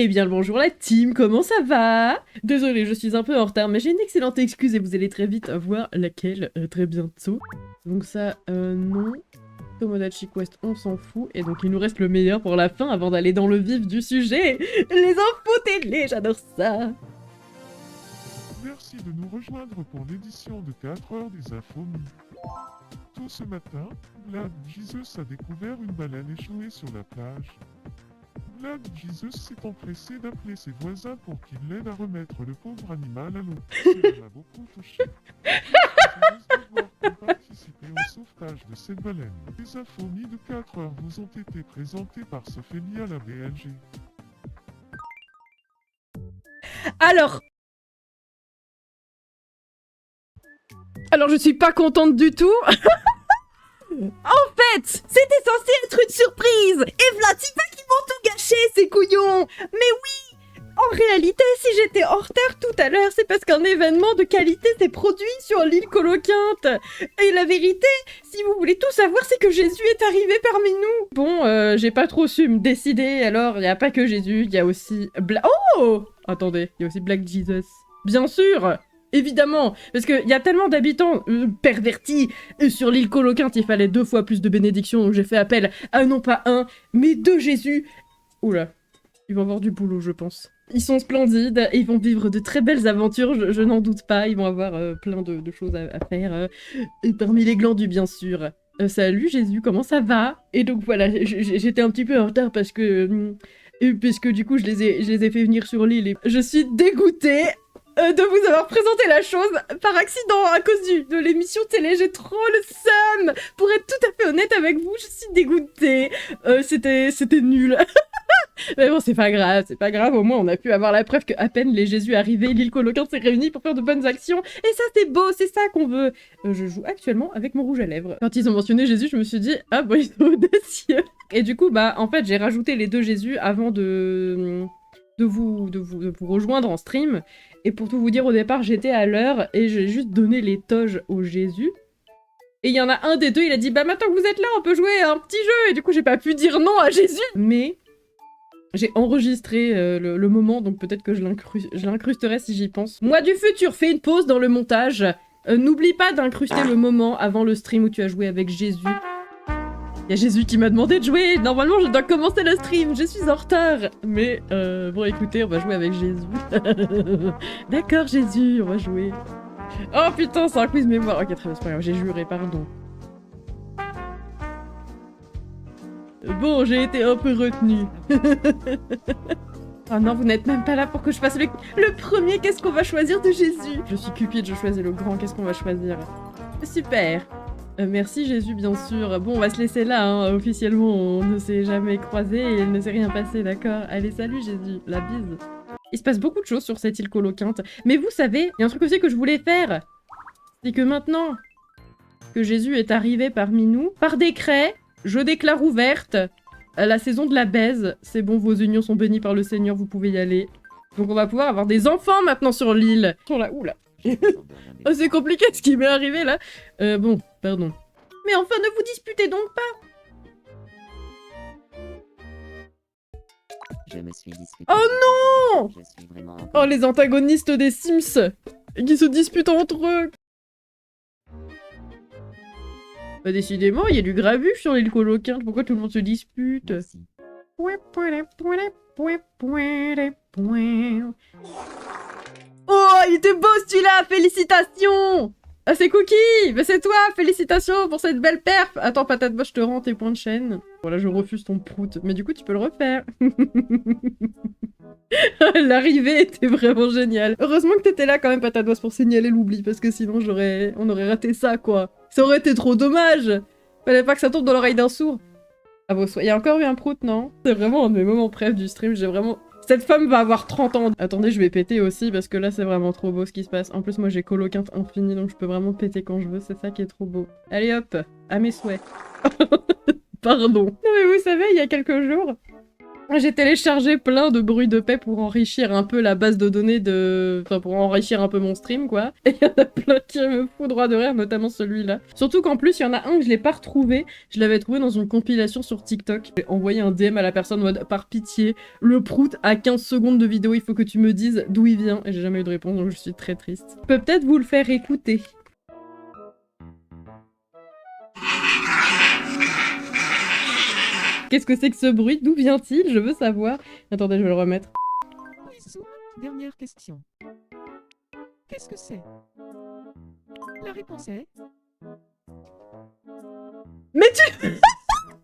Eh bien le bonjour la team, comment ça va? Désolée, je suis un peu en retard, mais j'ai une excellente excuse et vous allez très vite voir laquelle très bientôt. Donc ça, non. Tomodachi Quest, on s'en fout. Et donc il nous reste le meilleur pour la fin avant d'aller dans le vif du sujet. Les infos télé, j'adore ça. Merci de nous rejoindre pour l'édition de 4 heures des infos. Tôt ce matin, Black Jesus a découvert une baleine échouée sur la plage. Black Jesus s'est empressé d'appeler ses voisins pour qu'ils l'aident à remettre le pauvre animal à l'eau. Cela m'a beaucoup touché. Je suis heureuse de voir que vous participez au sauvetage de cette baleine. Les infos de 4 heures vous ont été présentées par Sophélie à la BLG. Alors je suis pas contente du tout. En fait, c'était censé être une surprise. Et v'là, c'est pas qu'ils m'ont tout gâché, ces couillons. Mais oui, en réalité, si j'étais en retard tout à l'heure, c'est parce qu'un événement de qualité s'est produit sur l'île Coloquinte. Et la vérité, si vous voulez tout savoir, c'est que Jésus est arrivé parmi nous. Bon, j'ai pas trop su me décider, alors il y a pas que Jésus, il y a aussi... Oh! Attendez, il y a aussi Black Jesus. Bien sûr! Évidemment, parce qu'il y a tellement d'habitants pervertis sur l'île Coloquinte, il fallait 2 fois plus de bénédictions, donc j'ai fait appel à non pas un, mais 2 Jésus. Oula, ils vont avoir du boulot, je pense. Ils sont splendides, et ils vont vivre de très belles aventures, je n'en doute pas, ils vont avoir plein de choses à faire, et parmi les glandus bien sûr. Salut Jésus, comment ça va? Et donc voilà, j'étais un petit peu en retard parce que... puisque du coup je les ai fait venir sur l'île et je suis dégoûtée de vous avoir présenté la chose par accident à cause de l'émission télé. J'ai trop le seum. Pour être tout à fait honnête avec vous, je suis dégoûtée. C'était nul. Mais bon, c'est pas grave. Au moins, on a pu avoir la preuve qu'à peine les Jésus arrivés, l'île Coloquinte s'est réunie pour faire de bonnes actions. Et ça, c'est beau, c'est ça qu'on veut. Je joue actuellement avec mon rouge à lèvres. Quand ils ont mentionné Jésus, je me suis dit, ah bon, ils sont audacieux. Et du coup, bah, en fait, j'ai rajouté les 2 Jésus avant de vous rejoindre en stream. Et pour tout vous dire, au départ, j'étais à l'heure et j'ai juste donné les toges au Jésus. Et il y en a un des 2, il a dit « Bah maintenant que vous êtes là, on peut jouer à un petit jeu !» Et du coup, j'ai pas pu dire non à Jésus. Mais j'ai enregistré le moment, donc peut-être que je l'incrusterai si j'y pense. Moi du futur, fais une pause dans le montage. N'oublie pas d'incruster le moment avant le stream où tu as joué avec Jésus. Il y a Jésus qui m'a demandé de jouer. Normalement, je dois commencer le stream. Je suis en retard. Mais bon, écoutez, on va jouer avec Jésus. D'accord, Jésus, on va jouer. Oh putain, c'est un quiz mémoire. Ok, très bien, c'est pas grave, j'ai juré, pardon. Bon, j'ai été un peu retenue. Oh non, vous n'êtes même pas là pour que je fasse le premier. Qu'est-ce qu'on va choisir de Jésus? Je suis Cupide, je choisis le grand. Qu'est-ce qu'on va choisir? Super. Merci Jésus, bien sûr. Bon, on va se laisser là, hein. Officiellement, on ne s'est jamais croisés et il ne s'est rien passé, d'accord? Allez, salut Jésus, la bise. Il se passe beaucoup de choses sur cette île Coloquinte. Mais vous savez, il y a un truc aussi que je voulais faire. C'est que maintenant que Jésus est arrivé parmi nous, par décret, je déclare ouverte la saison de la baise. C'est bon, vos unions sont bénies par le Seigneur, vous pouvez y aller. Donc on va pouvoir avoir des enfants maintenant sur l'île. Oula. Oh, c'est compliqué ce qui m'est arrivé là. Bon, pardon. Mais enfin, ne vous disputez donc pas. Je me suis disputé. Oh non! Je suis vraiment... Oh, les antagonistes des Sims qui se disputent entre eux. Bah, décidément, il y a du grabuge sur l'île Coloquinte. Pourquoi tout le monde se dispute? Merci. Oh, il était beau celui-là! Félicitations! Ah, c'est Cookie! Bah, c'est toi! Félicitations pour cette belle perf! Attends, patate bosse, je te rends tes points de chaîne. Voilà, je refuse ton prout. Mais du coup, tu peux le refaire. L'arrivée était vraiment géniale. Heureusement que t'étais là quand même, patate bosse, pour signaler l'oubli, parce que sinon, on aurait raté ça, quoi. Ça aurait été trop dommage! Fallait pas que ça tombe dans l'oreille d'un sourd. Ah, bon, il y a encore eu un prout, non? C'est vraiment un de mes moments préf du stream, j'ai vraiment... Cette femme va avoir 30 ans. Attendez, je vais péter aussi parce que là, c'est vraiment trop beau ce qui se passe. En plus, moi, j'ai Coloquinte infini, donc je peux vraiment péter quand je veux. C'est ça qui est trop beau. Allez hop, à mes souhaits. Pardon. Non mais vous savez, il y a quelques jours, J'ai téléchargé plein de bruits de paix pour enrichir un peu la base de données de... Enfin, pour enrichir un peu mon stream, quoi. Et il y en a plein qui me foutent droit de rire, notamment celui-là. Surtout qu'en plus, il y en a un que je l'ai pas retrouvé. Je l'avais trouvé dans une compilation sur TikTok. J'ai envoyé un DM à la personne en mode, par pitié, le prout à 15 secondes de vidéo, il faut que tu me dises d'où il vient. Et j'ai jamais eu de réponse, donc je suis très triste. Je peux peut-être vous le faire écouter. Qu'est-ce que c'est que ce bruit? D'où vient-il? Je veux savoir. Attendez, je vais le remettre. Wissou, dernière question. Qu'est-ce que c'est? La réponse est... Mais tu...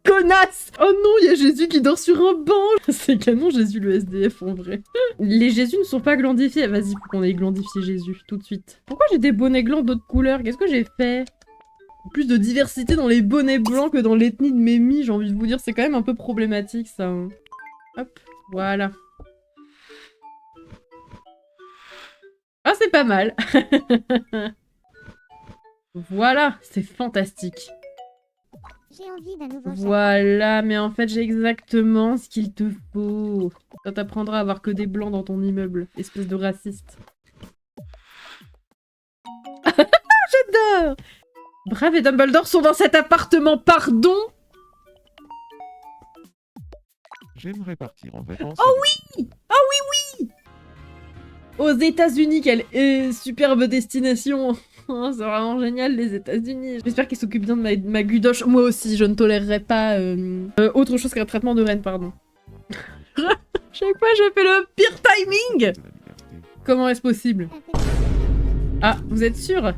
Connasse! Oh non, il y a Jésus qui dort sur un banc! C'est canon, Jésus le SDF en vrai. Les Jésus ne sont pas glandifiés. Vas-y, faut qu'on ait glandifié Jésus, tout de suite. Pourquoi j'ai des bonnets glands d'autres couleurs? Qu'est-ce que j'ai fait? Plus de diversité dans les bonnets blancs que dans l'ethnie de Mémie, j'ai envie de vous dire, c'est quand même un peu problématique ça. Hein. Hop, voilà. Ah, c'est pas mal. Voilà, c'est fantastique. J'ai envie d'un nouveau Voilà, mais en fait, j'ai exactement ce qu'il te faut. Ça t'apprendra à avoir que des blancs dans ton immeuble, espèce de raciste. J'adore! Brave et Dumbledore sont dans cet appartement, pardon? J'aimerais partir en vacances. Oh oui! Oh oui, oui! Aux États-Unis, quelle superbe destination! Oh, c'est vraiment génial, les États-Unis. J'espère qu'ils s'occupent bien de ma gudoche. Moi aussi, je ne tolérerai pas autre chose qu'un traitement de reine, pardon. Chaque fois, je fais le pire timing! Comment est-ce possible? Ah, vous êtes sûr?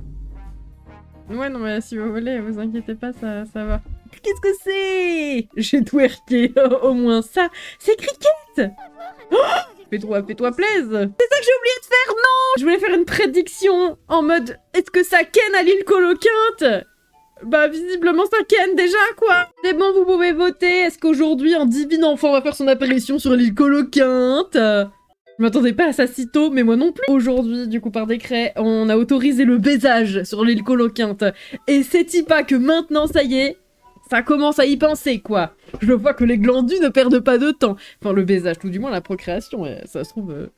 Ouais, non, mais si vous voulez, vous inquiétez pas, ça va. Qu'est-ce que c'est? J'ai twerké, au moins ça. C'est Cricket! Oh, fais-toi plaise. C'est ça que j'ai oublié de faire, non! Je voulais faire une prédiction en mode, est-ce que ça ken à l'île Coloquinte? Bah, visiblement, ça ken déjà, quoi. C'est bon, vous pouvez voter. Est-ce qu'aujourd'hui, un divin enfant va faire son apparition sur l'île Coloquinte? Je m'attendais pas à ça si tôt, mais moi non plus. Aujourd'hui, du coup, par décret, on a autorisé le baisage sur l'île Coloquinte. Et c'est-y pas que maintenant, ça y est, ça commence à y penser, quoi. Je vois que les glandus ne perdent pas de temps. Enfin, le baisage, tout du moins la procréation, ça se trouve...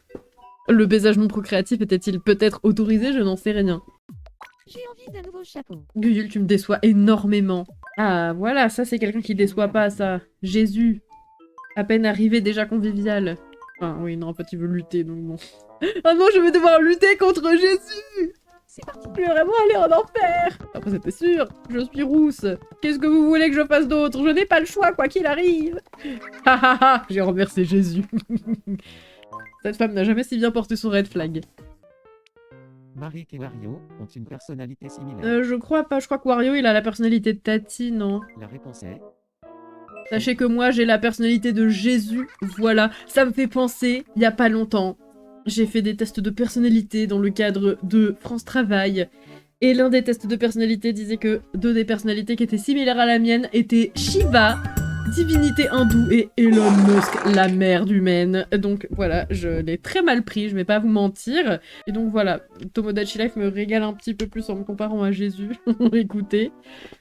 Le baisage non procréatif était-il peut-être autorisé? Je n'en sais rien. J'ai envie d'un nouveau chapeau. Guyul, tu me déçois énormément. Ah, voilà, ça c'est quelqu'un qui déçoit pas, ça. Jésus. À peine arrivé, déjà convivial. Ah oui, non, en fait, il veut lutter, donc bon. Ah non, je vais devoir lutter contre Jésus! C'est parti. Je vais vraiment aller en enfer! Après, c'était sûr, je suis rousse. Qu'est-ce que vous voulez que je fasse d'autre? Je n'ai pas le choix, quoi qu'il arrive! Ha ha ha! J'ai renversé Jésus. Cette femme n'a jamais si bien porté son red flag. Marik et Wario ont une personnalité similaire. Je crois pas, je crois que Wario, il a la personnalité de Tati, non? La réponse est... Sachez que moi, j'ai la personnalité de Jésus, voilà. Ça me fait penser, il y a pas longtemps, j'ai fait des tests de personnalité dans le cadre de France Travail. Et l'un des tests de personnalité disait que deux des personnalités qui étaient similaires à la mienne étaient Shiva, divinité hindoue, et Elon Musk, la merde humaine. Donc voilà, je l'ai très mal pris, je vais pas vous mentir. Et donc voilà, Tomodachi Life me régale un petit peu plus en me comparant à Jésus. Écoutez,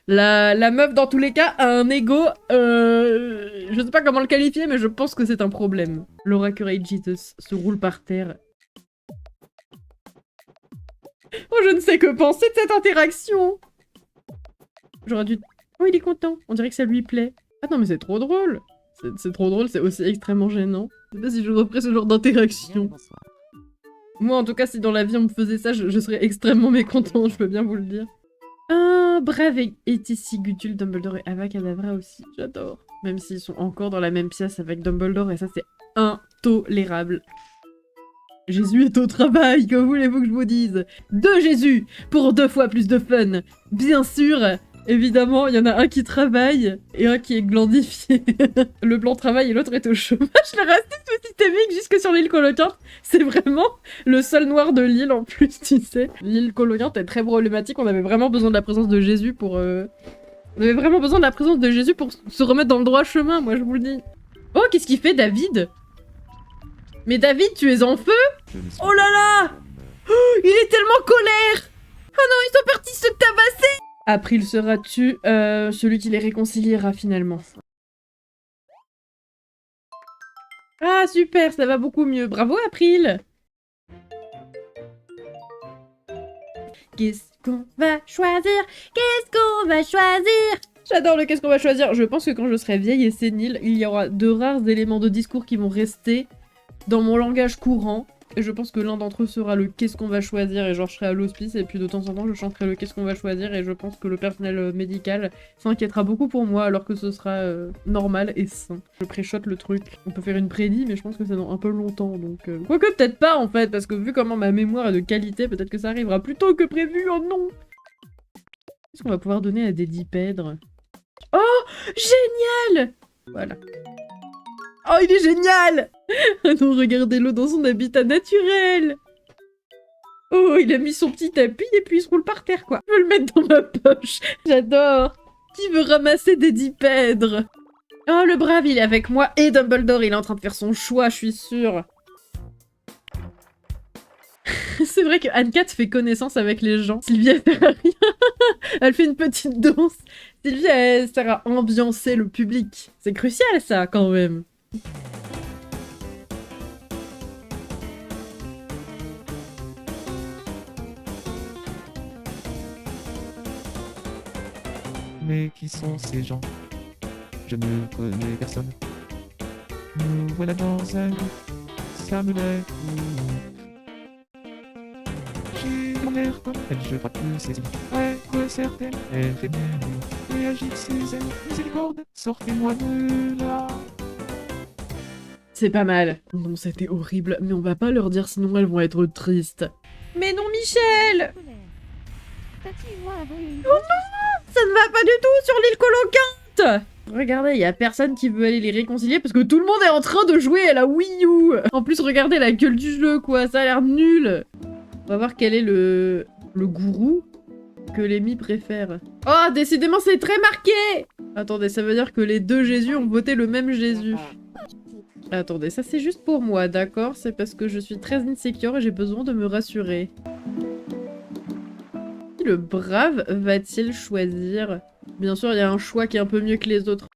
la meuf dans tous les cas a un ego, je sais pas comment le qualifier, mais je pense que c'est un problème. Laura Courageous se roule par terre. Oh, je ne sais que penser de cette interaction. J'aurais dû... Oh, il est content, on dirait que ça lui plaît. Ah non, mais c'est trop drôle. C'est trop drôle, c'est aussi extrêmement gênant. Je sais pas si je referais ce genre d'interaction. Bonsoir. Moi, en tout cas, si dans la vie on me faisait ça, je serais extrêmement mécontent, je peux bien vous le dire. Brave est ici Gudule, Dumbledore et Avacadabra aussi. J'adore. Même s'ils sont encore dans la même pièce avec Dumbledore, et ça, c'est intolérable. Jésus est au travail, que voulez-vous que je vous dise? Deux Jésus, pour 2 fois plus de fun. Bien sûr, évidemment, il y en a un qui travaille et un qui est glandifié. Le blanc travaille et l'autre est au chômage. Le racisme systémique jusque sur l'île Coloquinte, c'est vraiment le seul noir de l'île en plus, tu sais. L'île Coloquinte est très problématique, on avait vraiment besoin de la présence de Jésus pour... On avait vraiment besoin de la présence de Jésus pour se remettre dans le droit chemin, moi je vous le dis. Oh, qu'est-ce qu'il fait, David? Mais David, tu es en feu? Oh là là! Oh, il est tellement colère! Oh non, ils sont partis se tabasser! April sera-tu celui qui les réconciliera finalement? Ah, super, ça va beaucoup mieux. Bravo, April. Qu'est-ce qu'on va choisir? Qu'est-ce qu'on va choisir? J'adore le qu'est-ce qu'on va choisir. Je pense que quand je serai vieille et sénile, il y aura de rares éléments de discours qui vont rester dans mon langage courant. Et je pense que l'un d'entre eux sera le qu'est-ce qu'on va choisir, et genre je serai à l'hospice, et puis de temps en temps je chanterai le qu'est-ce qu'on va choisir, et je pense que le personnel médical s'inquiétera beaucoup pour moi, alors que ce sera normal et sain. Je préchote le truc. On peut faire une prédit, mais je pense que c'est dans un peu longtemps, donc... Quoique peut-être pas en fait, parce que vu comment ma mémoire est de qualité, peut-être que ça arrivera plus tôt que prévu, oh non! Qu'est-ce qu'on va pouvoir donner à des dipèdres? Oh! Génial! Voilà. Oh, il est génial! Ah non, regardez-le dans son habitat naturel! Oh, il a mis son petit tapis et puis il se roule par terre, quoi. Je veux le mettre dans ma poche. J'adore. Qui veut ramasser des dipèdres? Oh, le brave, il est avec moi. Et Dumbledore, il est en train de faire son choix, je suis sûre. C'est vrai que Anne-Cat fait connaissance avec les gens. Sylvia, elle sert à rien. Elle fait une petite danse. Sylvia, elle sert à ambiancer le public. C'est crucial, ça, quand même. Mais qui sont ces gens? Je ne connais personne. Nous voilà dans un groupe, ça me lève. J'ai l'air comme elle, je crois que c'est elle. Ouais, que certaine, elle fait bien mieux. Et agite ses ailes, miséricorde, sortez-moi de là. C'est pas mal. Non, c'était horrible, mais on va pas leur dire sinon elles vont être tristes. Mais non, Michel! Tati et moi avons eu une Ça ne va pas du tout sur l'île colocante! Regardez, il y a personne qui veut aller les réconcilier parce que tout le monde est en train de jouer à la Wii U! En plus, regardez la gueule du jeu, quoi, ça a l'air nul! On va voir quel est le gourou que Lémi préfère. Oh, décidément, c'est très marqué! Attendez, ça veut dire que les deux Jésus ont voté le même Jésus. Attendez, ça c'est juste pour moi, d'accord? C'est parce que je suis très insécure et j'ai besoin de me rassurer. Qui le brave va-t-il choisir? Bien sûr, il y a un choix qui est un peu mieux que les autres.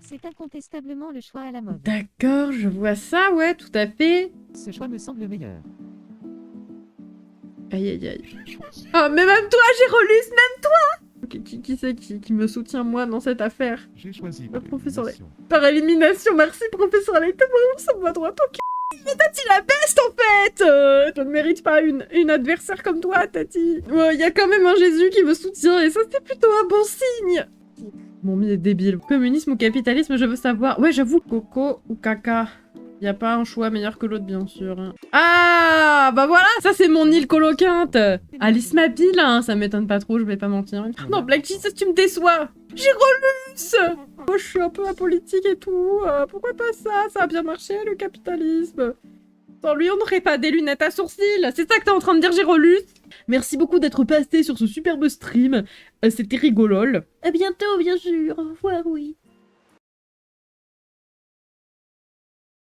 C'est incontestablement le choix à la mode. D'accord, je vois ça, ouais, tout à fait. Ce choix me semble meilleur. Aïe aïe aïe. J'ai choisi. Oh, mais même toi, Gérolus, même toi! Qui c'est qui me soutient, moi, dans cette affaire? J'ai choisi Le professeur l'élimination. Par élimination, merci, professeur Layton, vraiment, ça me va droit au cul. Mais Tati la peste, en fait! Je ne mérite pas une adversaire comme toi, Tati. Ouais, il y a quand même un Jésus qui me soutient, et ça, c'est plutôt un bon signe. Mon mie est débile. Communisme ou capitalisme, je veux savoir. Ouais, j'avoue, coco ou caca. Y a pas un choix meilleur que l'autre, bien sûr. Ah, bah voilà, ça c'est mon île coloquinte. Alice Mapille, hein, ça m'étonne pas trop, je vais pas mentir. Non, Black Jesus, tu me déçois. Gérolus! Moi, je suis un peu apolitique et tout. Pourquoi pas ça? Ça a bien marché, le capitalisme. Sans lui, on n'aurait pas des lunettes à sourcils. C'est ça que t'es en train de dire, Gérolus? Merci beaucoup d'être passé sur ce superbe stream. C'était rigolol. À bientôt, bien sûr. Au revoir, oui.